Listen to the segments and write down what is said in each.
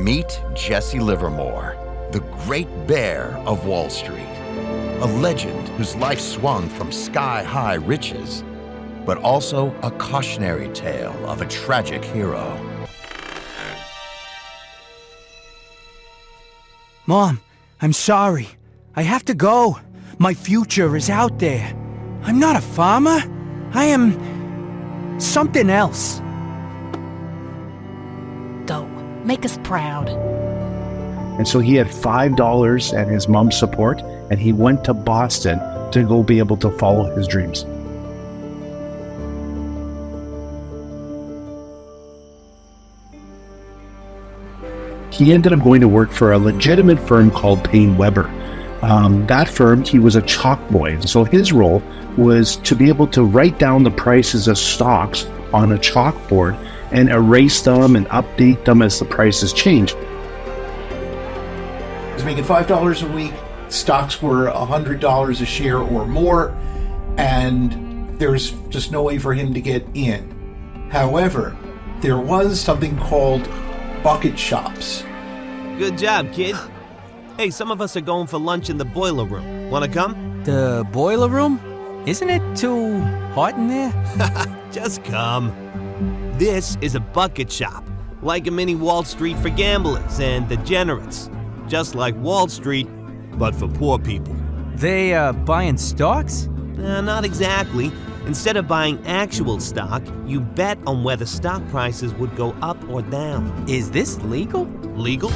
Meet Jesse Livermore, the great bear of Wall Street. A legend whose life swung from sky-high riches, but also a cautionary tale of a tragic hero. Mom, I'm sorry. I have to go. My future is out there. I'm not a farmer. I am something else. Go. Make us proud. And so he had $5 and his mom's support, and he went to Boston to go be able to follow his dreams. He ended up going to work for a legitimate firm called Payne Weber. That firm, he was a chalk boy. So his role was to be able to write down the prices of stocks on a chalkboard and erase them and update them as the prices changed. He was making $5 a week. Stocks were $100 a share or more, and there's just no way for him to get in. However, there was something called bucket shops. Good job, kid. Hey, some of us are going for lunch in the boiler room. Wanna come? The boiler room? Isn't it too hot in there? Just come. This is a bucket shop, like a mini Wall Street for gamblers and degenerates. Just like Wall Street, but for poor people. They, buying stocks? Not exactly. Instead of buying actual stock, you bet on whether stock prices would go up or down. Is this legal? Legal?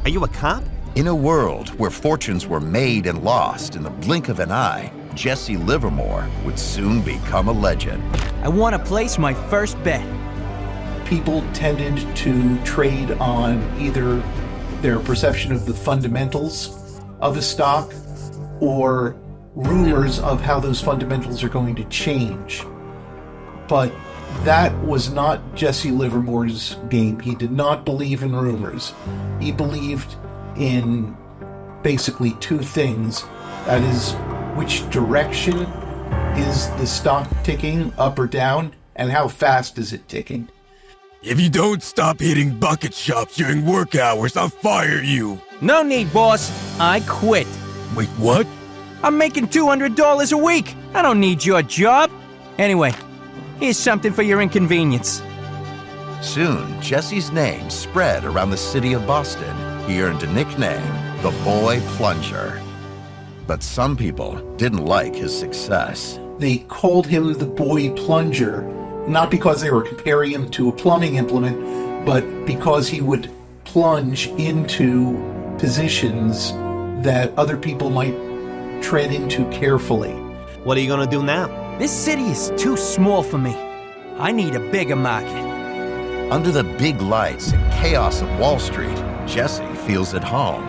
Are you a cop? In a world where fortunes were made and lost in the blink of an eye, Jesse Livermore would soon become a legend. I want to place my first bet. People tended to trade on either their perception of the fundamentals of a stock or rumors of how those fundamentals are going to change. But that was not Jesse Livermore's game. He did not believe in rumors. He believed in basically two things. That is, which direction is the stock ticking, up or down, and how fast is it ticking? If you don't stop hitting bucket shops during work hours, I'll fire you. No need, boss. I quit. Wait, what? I'm making $200 a week. I don't need your job. Anyway, here's something for your inconvenience. Soon, Jesse's name spread around the city of Boston. He earned a nickname, the Boy Plunger. But some people didn't like his success. They called him the Boy Plunger, not because they were comparing him to a plumbing implement, but because he would plunge into positions that other people might tread into carefully. What are you gonna do now? This city is too small for me. I need a bigger market. Under the big lights and chaos of Wall Street, Jesse feels at home.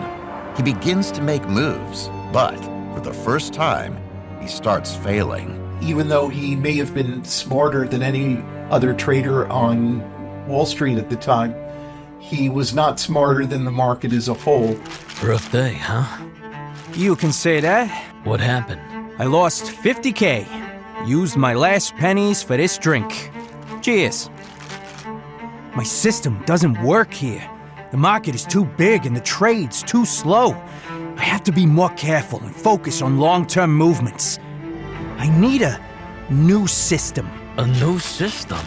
He begins to make moves, but for the first time, he starts failing. Even though he may have been smarter than any other trader on Wall Street at the time, he was not smarter than the market as a whole. Rough day, huh? You can say that. What happened? I lost $50K. Used my last pennies for this drink. Cheers. My system doesn't work here. The market is too big and the trade's too slow. I have to be more careful and focus on long-term movements. I need a new system. A new system?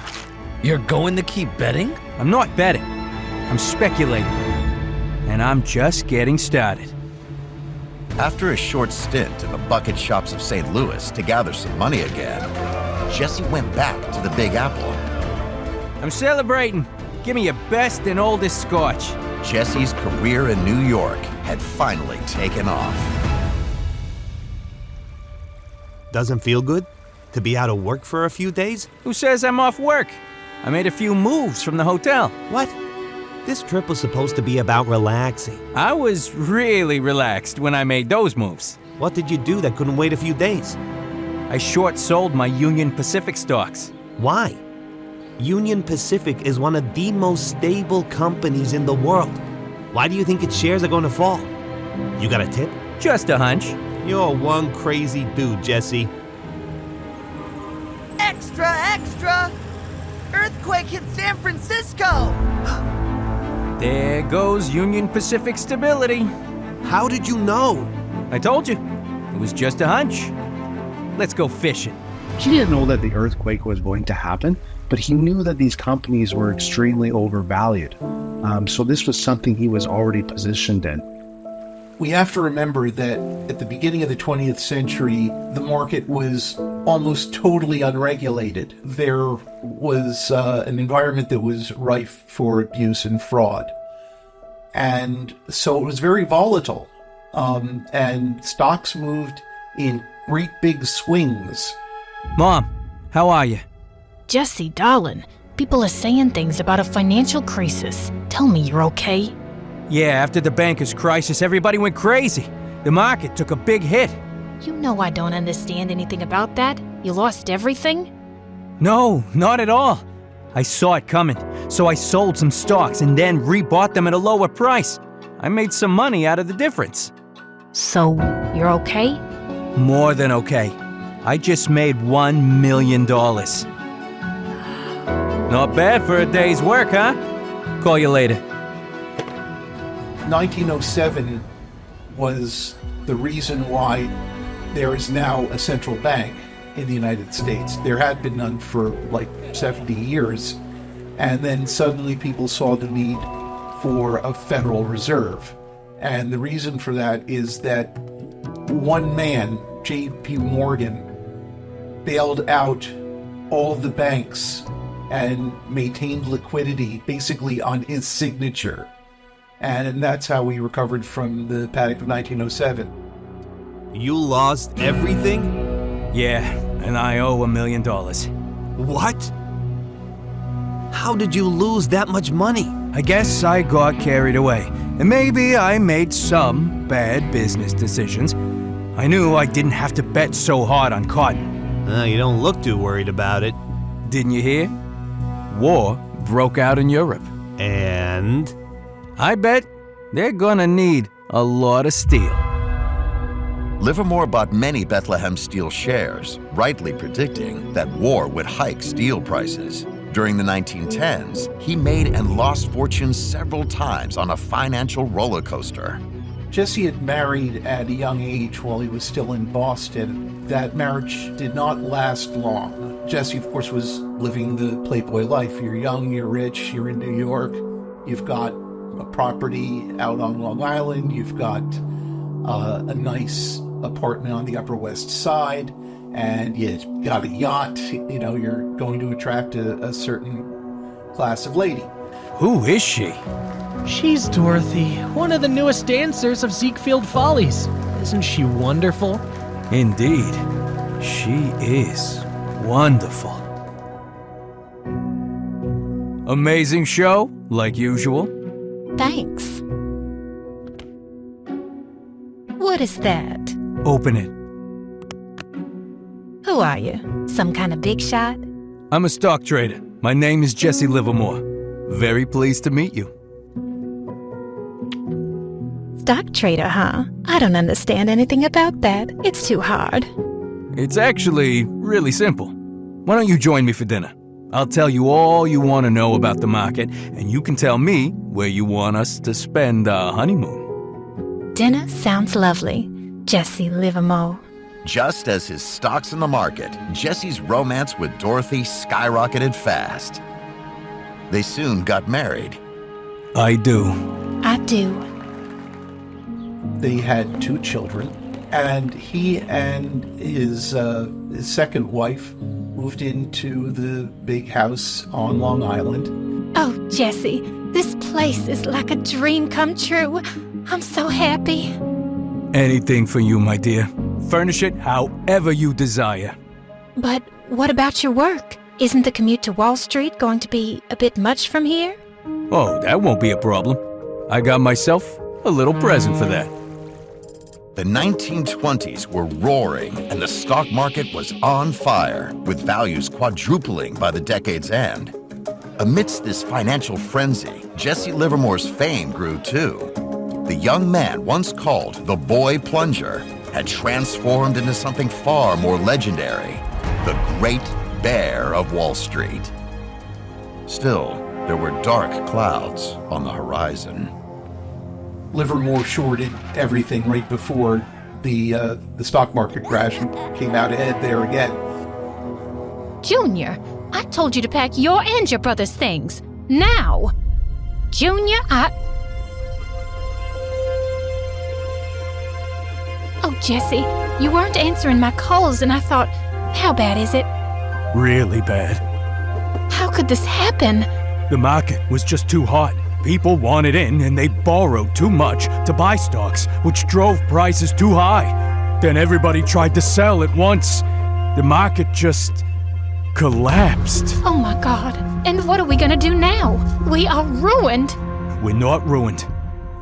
You're going to keep betting? I'm not betting. I'm speculating. And I'm just getting started. After a short stint in the bucket shops of St. Louis to gather some money again, Jesse went back to the Big Apple. I'm celebrating. Give me your best and oldest scotch. Jesse's career in New York had finally taken off. Doesn't feel good? To be out of work for a few days? Who says I'm off work? I made a few moves from the hotel. What? This trip was supposed to be about relaxing. I was really relaxed when I made those moves. What did you do that couldn't wait a few days? I short-sold my Union Pacific stocks. Why? Union Pacific is one of the most stable companies in the world. Why do you think its shares are going to fall? You got a tip? Just a hunch. You're one crazy dude, Jesse. Extra, extra! Earthquake hit San Francisco! There goes Union Pacific stability. How did you know? I told you. It was just a hunch. Let's go fishing. He didn't know that the earthquake was going to happen, but he knew that these companies were extremely overvalued. So this was something he was already positioned in. We have to remember that at the beginning of the 20th century, the market was almost totally unregulated. There was an environment that was rife for abuse and fraud. And so it was very volatile. And stocks moved in great big swings. Mom, how are you? Jesse, darling, people are saying things about a financial crisis. Tell me you're okay. Yeah, after the bankers' crisis, everybody went crazy. The market took a big hit. You know I don't understand anything about that. You lost everything? No, not at all. I saw it coming, so I sold some stocks and then rebought them at a lower price. I made some money out of the difference. So, you're okay? More than okay. I just made $1 million. Not bad for a day's work, huh? Call you later. 1907 was the reason why there is now a central bank in the United States. There had been none for like 70 years. And then suddenly people saw the need for a Federal Reserve. And the reason for that is that one man, J.P. Morgan, bailed out all of the banks and maintained liquidity basically on his signature. And that's how we recovered from the panic of 1907. You lost everything? Yeah, and I owe $1 million. What? How did you lose that much money? I guess I got carried away, and maybe I made some bad business decisions. I knew I didn't have to bet so hard on cotton. You don't look too worried about it. Didn't you hear? War broke out in Europe. And? I bet they're gonna need a lot of steel. Livermore bought many Bethlehem Steel shares, rightly predicting that war would hike steel prices. During the 1910s, he made and lost fortunes several times on a financial roller coaster. Jesse had married at a young age while he was still in Boston. That marriage did not last long. Jesse, of course, was living the Playboy life. You're young, you're rich, you're in New York, you've got a property out on Long Island, you've got a nice apartment on the Upper West Side, and you got a yacht. You know, you're going to attract a certain class of lady. Who is she? She's Dorothy, one of the newest dancers of Ziegfeld Follies. Isn't she wonderful? Indeed, she is wonderful. Amazing show, like usual. Thanks. What is that? Open it. Who are you? Some kind of big shot? I'm a stock trader. My name is Jesse Livermore. Very pleased to meet you. Stock trader, huh? I don't understand anything about that. It's too hard. It's actually really simple. Why don't you join me for dinner? I'll tell you all you want to know about the market, and you can tell me where you want us to spend our honeymoon. Dinner sounds lovely. Jesse Livermore. Just as his stocks in the market, Jesse's romance with Dorothy skyrocketed fast. They soon got married. I do. I do. They had 2 children, and he and his second wife moved into the big house on Long Island. Oh, Jesse, this place is like a dream come true. I'm so happy. Anything for you, my dear. Furnish it however you desire. But what about your work? Isn't the commute to Wall Street going to be a bit much from here? Oh, that won't be a problem. I got myself a little present for that. The 1920s were roaring and the stock market was on fire, with values quadrupling by the decade's end. Amidst this financial frenzy, Jesse Livermore's fame grew too. The young man, once called the Boy Plunger, had transformed into something far more legendary, the Great Bear of Wall Street. Still, there were dark clouds on the horizon. Livermore shorted everything right before the stock market crash and came out ahead there again. Junior, I told you to pack your and your brother's things. Now! Junior, Oh, Jesse, you weren't answering my calls and I thought, how bad is it? Really bad. How could this happen? The market was just too hot. People wanted in and they borrowed too much to buy stocks, which drove prices too high. Then everybody tried to sell at once. The market just collapsed. Oh my God. And what are we gonna do now? We are ruined. We're not ruined.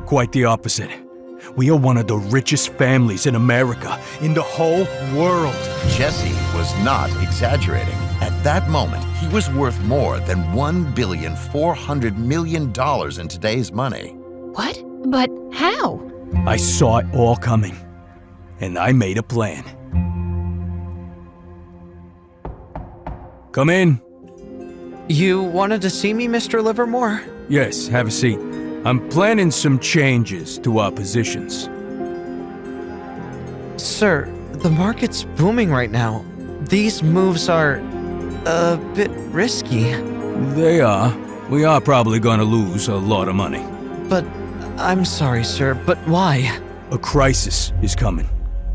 Quite the opposite. We are one of the richest families in America, in the whole world. Jesse was not exaggerating. At that moment, he was worth more than $1.4 billion in today's money. What? But how? I saw it all coming, and I made a plan. Come in. You wanted to see me, Mr. Livermore? Yes, have a seat. I'm planning some changes to our positions. Sir, the market's booming right now. These moves are a bit risky. They are. We are probably going to lose a lot of money. But I'm sorry, sir, but why? A crisis is coming.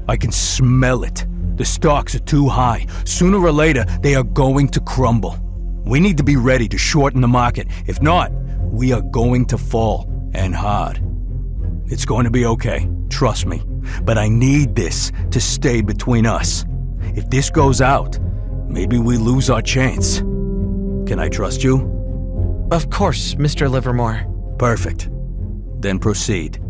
I can smell it. The stocks are too high. Sooner or later, they are going to crumble. We need to be ready to shorten the market. If not, we are going to fall, and hard. It's going to be okay, trust me. But I need this to stay between us. If this goes out, maybe we lose our chance. Can I trust you? Of course, Mr. Livermore. Perfect. Then proceed.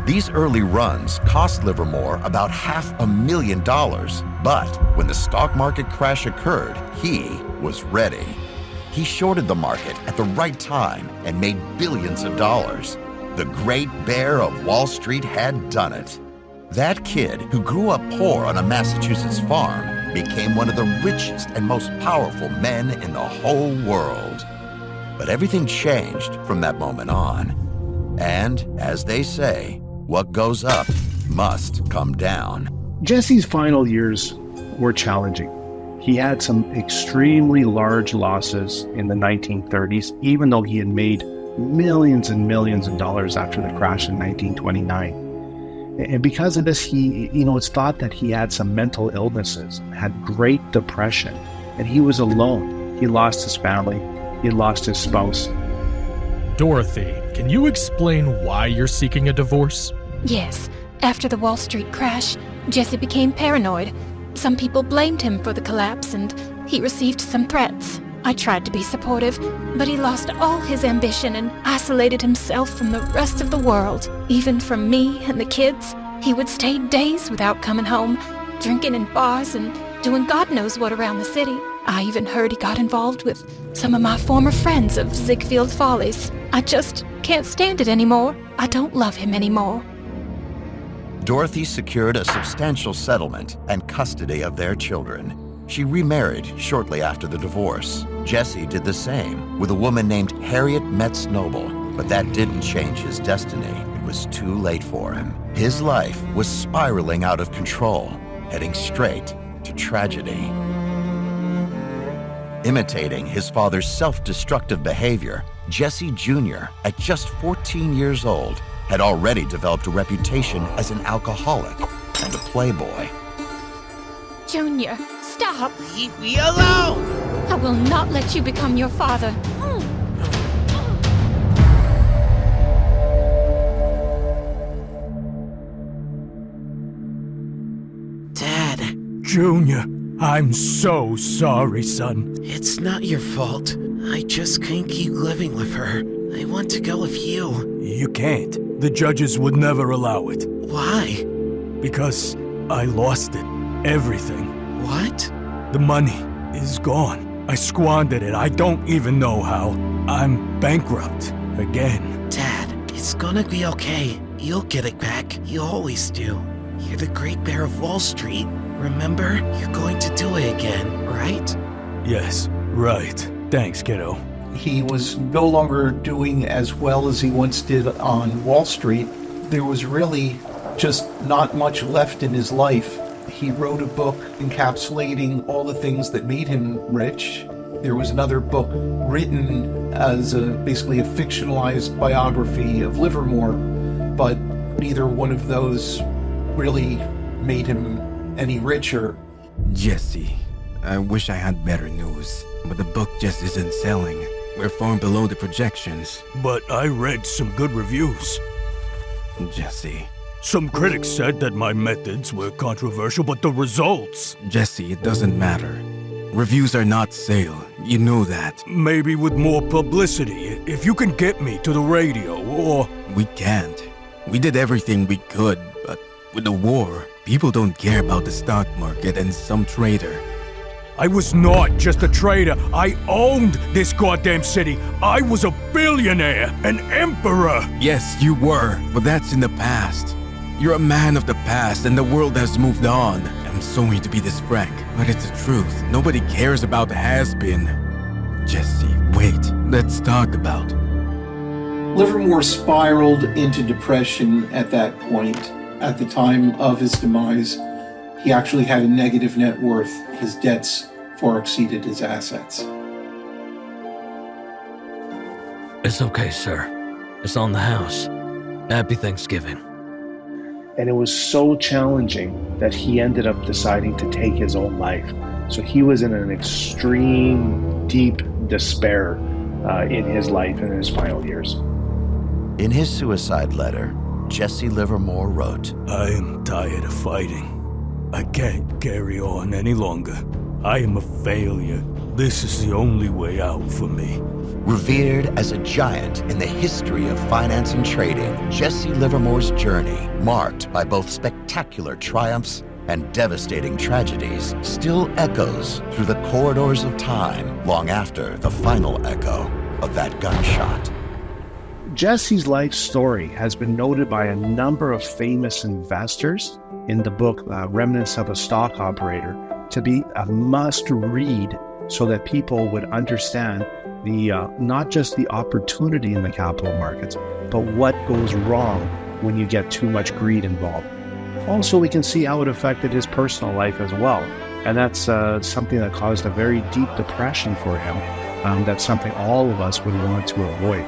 These early runs cost Livermore about $500,000, but when the stock market crash occurred, he was ready. He shorted the market at the right time and made billions of dollars. The great bear of Wall Street had done it. That kid, who grew up poor on a Massachusetts farm, became one of the richest and most powerful men in the whole world. But everything changed from that moment on. And, as they say, what goes up must come down. Jesse's final years were challenging. He had some extremely large losses in the 1930s, even though he had made millions and millions of dollars after the crash in 1929. And because of this, it's thought that he had some mental illnesses, had Great Depression, and he was alone. He lost his family, he lost his spouse. Dorothy, can you explain why you're seeking a divorce? Yes. After the Wall Street crash, Jesse became paranoid. Some people blamed him for the collapse, and he received some threats. I tried to be supportive, but he lost all his ambition and isolated himself from the rest of the world. Even from me and the kids, he would stay days without coming home, drinking in bars and doing God knows what around the city. I even heard he got involved with some of my former friends of Ziegfeld Follies. I just can't stand it anymore. I don't love him anymore. Dorothy secured a substantial settlement and custody of their children. She remarried shortly after the divorce. Jesse did the same with a woman named Harriet Metz Noble, but that didn't change his destiny. It was too late for him. His life was spiraling out of control, heading straight to tragedy. Imitating his father's self-destructive behavior, Jesse Jr., at just 14 years old, had already developed a reputation as an alcoholic and a playboy. Junior, stop! Leave me alone! I will not let you become your father. Dad. Junior, I'm so sorry, son. It's not your fault. I just can't keep living with her. I want to go with you. You can't. The judges would never allow it. Why? Because I lost it. Everything. What? The money is gone. I squandered it. I don't even know how. I'm bankrupt again. Dad, it's gonna be okay. You'll get it back. You always do. You're the Great Bear of Wall Street. Remember? You're going to do it again, right? Yes, right. Thanks, kiddo. He was no longer doing as well as he once did on Wall Street. There was really just not much left in his life. He wrote a book encapsulating all the things that made him rich. There was another book written as basically a fictionalized biography of Livermore, but neither one of those really made him any richer. Jesse, I wish I had better news, but the book just isn't selling. We're far below the projections. But I read some good reviews. Jesse. Some critics said that my methods were controversial, but the results... Jesse, it doesn't matter. Reviews are not sale. You know that. Maybe with more publicity, if you can get me to the radio, or... We can't. We did everything we could, but with the war, people don't care about the stock market and some trader. I was not just a trader. I owned this goddamn city. I was a billionaire, an emperor. Yes, you were, but that's in the past. You're a man of the past and the world has moved on. I'm sorry to be this frank, but it's the truth. Nobody cares about the has-been. Jesse, wait. Let's talk about... Livermore spiraled into depression at that point. At the time of his demise, he actually had a negative net worth. His debts far exceeded his assets. It's okay, sir. It's on the house. Happy Thanksgiving. And it was so challenging that he ended up deciding to take his own life. So he was in an extreme, deep despair in his life and in his final years. In his suicide letter, Jesse Livermore wrote, I am tired of fighting. I can't carry on any longer. I am a failure. This is the only way out for me. Revered as a giant in the history of finance and trading, Jesse Livermore's journey, marked by both spectacular triumphs and devastating tragedies, still echoes through the corridors of time long after the final echo of that gunshot. Jesse's life story has been noted by a number of famous investors in the book Remnants of a Stock Operator to be a must-read so that people would understand the not just the opportunity in the capital markets, but what goes wrong when you get too much greed involved. Also, we can see how it affected his personal life as well. And that's something that caused a very deep depression for him. That's something all of us would want to avoid.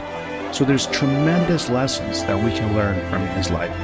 So there's tremendous lessons that we can learn from his life.